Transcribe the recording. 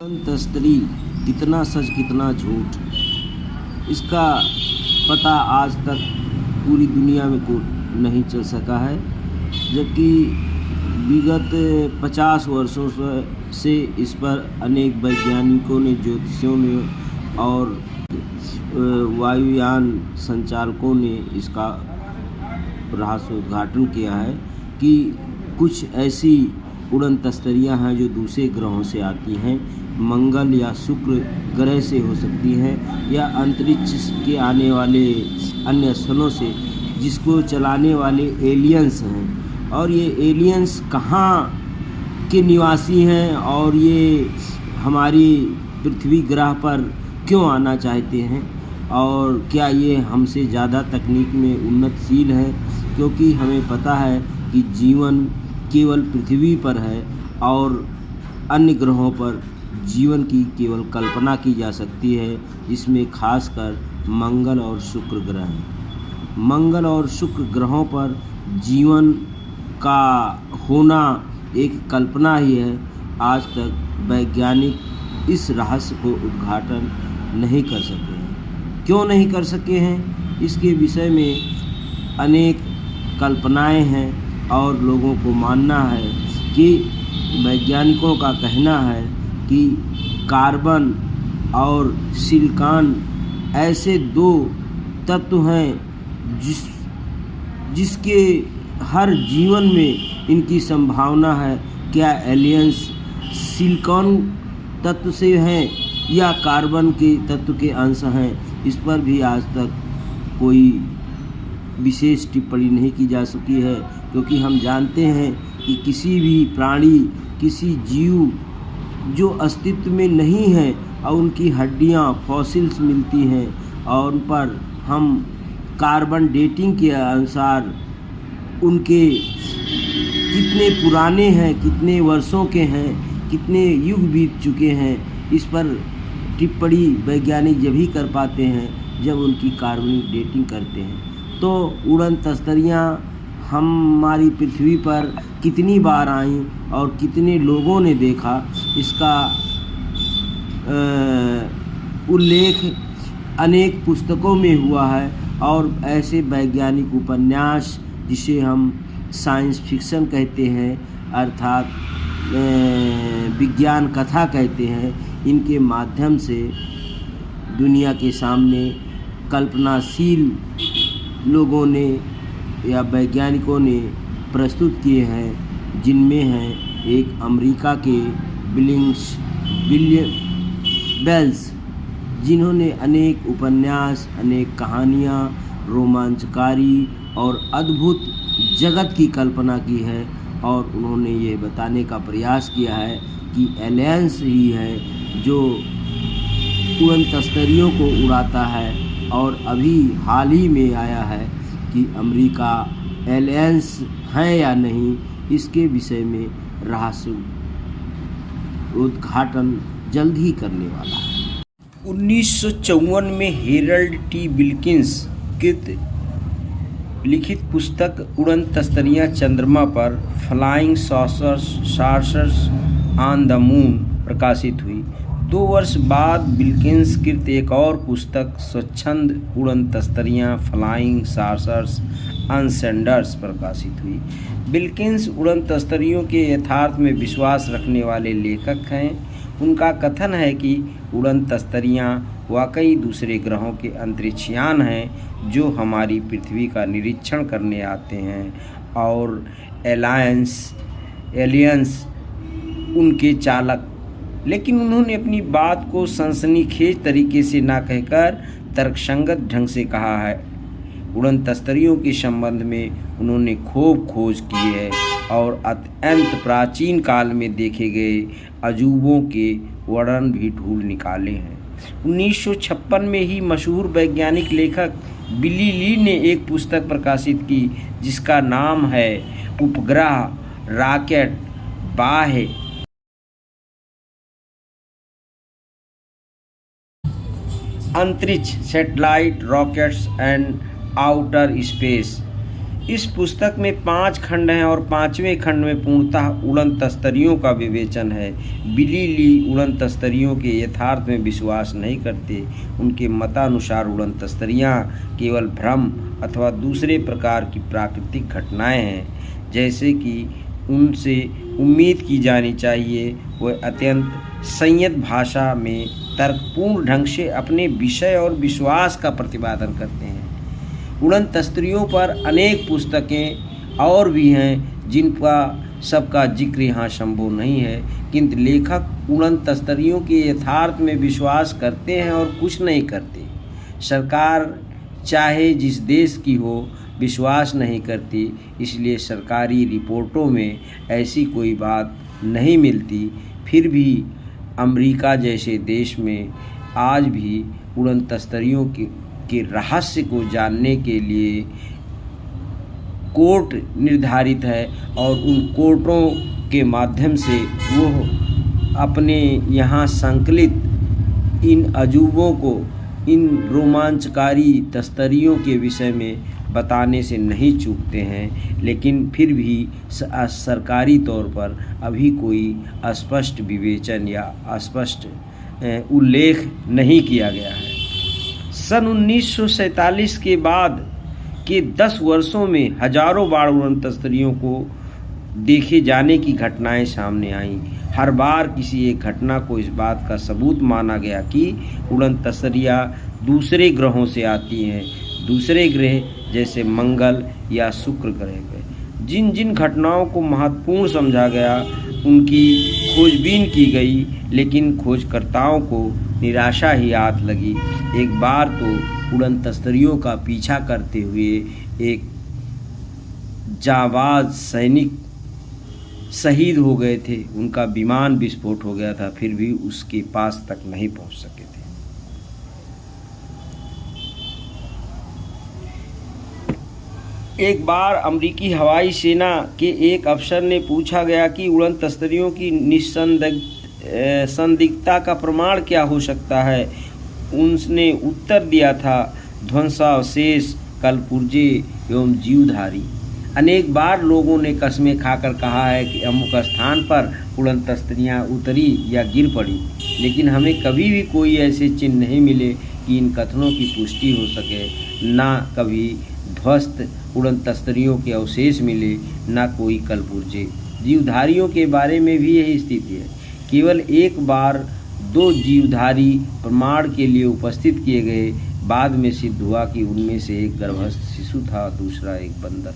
तस्करी कितना सच कितना झूठ, इसका पता आज तक पूरी दुनिया में को नहीं चल सका है। जबकि विगत 50 वर्षों से इस पर अनेक वैज्ञानिकों ने, ज्योतिषियों ने और वायुयान संचालकों ने इसका रहस्योद्घाटन किया है कि कुछ ऐसी उड़न तस्तरियाँ हैं जो दूसरे ग्रहों से आती हैं, मंगल या शुक्र ग्रह से हो सकती हैं या अंतरिक्ष के आने वाले अन्य स्थलों से, जिसको चलाने वाले एलियंस हैं। और ये एलियंस कहाँ के निवासी हैं और ये हमारी पृथ्वी ग्रह पर क्यों आना चाहते हैं, और क्या ये हमसे ज़्यादा तकनीक में उन्नतशील है, क्योंकि हमें पता है कि जीवन केवल पृथ्वी पर है और अन्य ग्रहों पर जीवन की केवल कल्पना की जा सकती है, जिसमें खासकर मंगल और शुक्र ग्रह हैं। मंगल और शुक्र ग्रहों पर जीवन का होना एक कल्पना ही है। आज तक वैज्ञानिक इस रहस्य को उद्घाटन नहीं कर सके हैं। क्यों नहीं कर सके हैं, इसके विषय में अनेक कल्पनाएं हैं और लोगों को मानना है कि वैज्ञानिकों का कहना है कि कार्बन और सिलिकॉन ऐसे दो तत्व हैं जिसके हर जीवन में इनकी संभावना है। क्या एलियंस सिलिकॉन तत्व से हैं या कार्बन के तत्व के अंश हैं, इस पर भी आज तक कोई विशेष टिप्पणी नहीं की जा सकी है, क्योंकि हम जानते हैं कि किसी भी प्राणी, किसी जीव जो अस्तित्व में नहीं है और उनकी हड्डियां फॉसिल्स मिलती हैं और उन पर हम कार्बन डेटिंग के अनुसार उनके कितने पुराने हैं, कितने वर्षों के हैं, कितने युग बीत चुके हैं, इस पर टिप्पणी वैज्ञानिक जब ही कर पाते हैं जब उनकी कार्बनिक डेटिंग करते हैं। तो उड़न तस्तरियाँ हमारी पृथ्वी पर कितनी बार आईं और कितने लोगों ने देखा, इसका उल्लेख अनेक पुस्तकों में हुआ है। और ऐसे वैज्ञानिक उपन्यास, जिसे हम साइंस फिक्शन कहते हैं, अर्थात विज्ञान कथा कहते हैं, इनके माध्यम से दुनिया के सामने कल्पनाशील लोगों ने या वैज्ञानिकों ने प्रस्तुत किए हैं, जिनमें हैं एक अमेरिका के विलियम बेल्स, जिन्होंने अनेक उपन्यास, अनेक कहानियाँ, रोमांचकारी और अद्भुत जगत की कल्पना की है। और उन्होंने ये बताने का प्रयास किया है कि एलियंस ही है जो उड़न तस्तरियों को उड़ाता है। और अभी हाल ही में आया है कि अमेरिका एलियंस हैं या नहीं, इसके विषय में रहस्य उद्घाटन जल्द ही करने वाला है। 1954 में हेरल्ड टी विल्किंस कृत लिखित पुस्तक उड़न तस्तरियाँ चंद्रमा पर, flying saucers on the moon प्रकाशित हुई। 2 वर्ष बाद विल्किंस कृत एक और पुस्तक स्वच्छंद उड़न तस्तरियाँ, फ्लाइंग सॉसर्स ऑन सैंडर्स प्रकाशित हुई। विल्किंस उड़न तस्तरियों के यथार्थ में विश्वास रखने वाले लेखक हैं। उनका कथन है कि उड़न तस्तरियाँ वाकई दूसरे ग्रहों के अंतरिक्षयान हैं जो हमारी पृथ्वी का निरीक्षण करने आते हैं और एलियंस उनके चालक। लेकिन उन्होंने अपनी बात को सनसनीखेज तरीके से ना कहकर तर्कसंगत ढंग से कहा है। उड़न तस्तरियों के संबंध में उन्होंने खूब खोज की है और अत्यंत प्राचीन काल में देखे गए अजूबों के वर्णन भी ढूंढ निकाले हैं। 1956 में ही मशहूर वैज्ञानिक लेखक बिली ली ने एक पुस्तक प्रकाशित की जिसका नाम है उपग्रह, रॉकेट, बाह्य अंतरिक्ष, satellite, rockets and outer space. इस पुस्तक में 5 खंड हैं और 5वें खंड में पूर्णतः उड़न तस्तरियों का विवेचन है। बिली ली उड़न तस्तरियों के यथार्थ में विश्वास नहीं करते। उनके मतानुसार उड़न तस्तरियाँ केवल भ्रम अथवा दूसरे प्रकार की प्राकृतिक घटनाएं हैं, जैसे कि उनसे उम्मीद की जानी चाहिए। वह अत्यंत संयत भाषा में तर्कपूर्ण ढंग से अपने विषय और विश्वास का प्रतिपादन करते हैं। उड़न तस्तरियों पर अनेक पुस्तकें और भी हैं जिनका सबका जिक्र यहाँ संभव नहीं है, किंतु लेखक उड़न तस्तरियों के यथार्थ में विश्वास करते हैं और कुछ नहीं करते। सरकार चाहे जिस देश की हो विश्वास नहीं करती, इसलिए सरकारी रिपोर्टों में ऐसी कोई बात नहीं मिलती। फिर भी अमेरिका जैसे देश में आज भी उड़न तस्तरियों के रहस्य को जानने के लिए कोर्ट निर्धारित है और उन कोर्टों के माध्यम से वो अपने यहाँ संकलित इन अजूबों को, इन रोमांचकारी तस्तरियों के विषय में बताने से नहीं चूकते हैं। लेकिन फिर भी सरकारी तौर पर अभी कोई स्पष्ट विवेचन या स्पष्ट उल्लेख नहीं किया गया है। सन 1947 के बाद के 10 वर्षों में हजारों बार उड़न तस्तरियों को देखे जाने की घटनाएं सामने आईं। हर बार किसी एक घटना को इस बात का सबूत माना गया कि उड़न तस्तरियाँ दूसरे ग्रहों से आती हैं, दूसरे ग्रह जैसे मंगल या शुक्र ग्रह पे। जिन जिन घटनाओं को महत्वपूर्ण समझा गया उनकी खोजबीन की गई, लेकिन खोजकर्ताओं को निराशा ही हाथ लगी। एक बार तो उड़न तस्तरियों का पीछा करते हुए एक जाबाज सैनिक शहीद हो गए थे। उनका विमान विस्फोट हो गया था, फिर भी उसके पास तक नहीं पहुंच सके थे। एक बार अमेरिकी हवाई सेना के एक अफसर ने पूछा गया कि उड़न तस्तरियों की संदिग्धता का प्रमाण क्या हो सकता है। उसने उत्तर दिया था, ध्वंसावशेष, कलपुर्जे एवं जीवधारी। अनेक बार लोगों ने कस्में खाकर कहा है कि अमुक स्थान पर उड़न तस्तरियाँ उतरी या गिर पड़ी, लेकिन हमें कभी भी कोई ऐसे चिन्ह नहीं मिले कि इन कथनों की पुष्टि हो सके। ना कभी ध्वस्त उड़न तस्तरियों के अवशेष मिले, ना कोई कलपुर्जे। जीवधारियों के बारे में भी यही स्थिति है। केवल एक बार 2 जीवधारी प्रमाण के लिए उपस्थित किए गए। बाद में सिद्ध हुआ कि उनमें से एक गर्भस्थ शिशु था, दूसरा एक बंदर।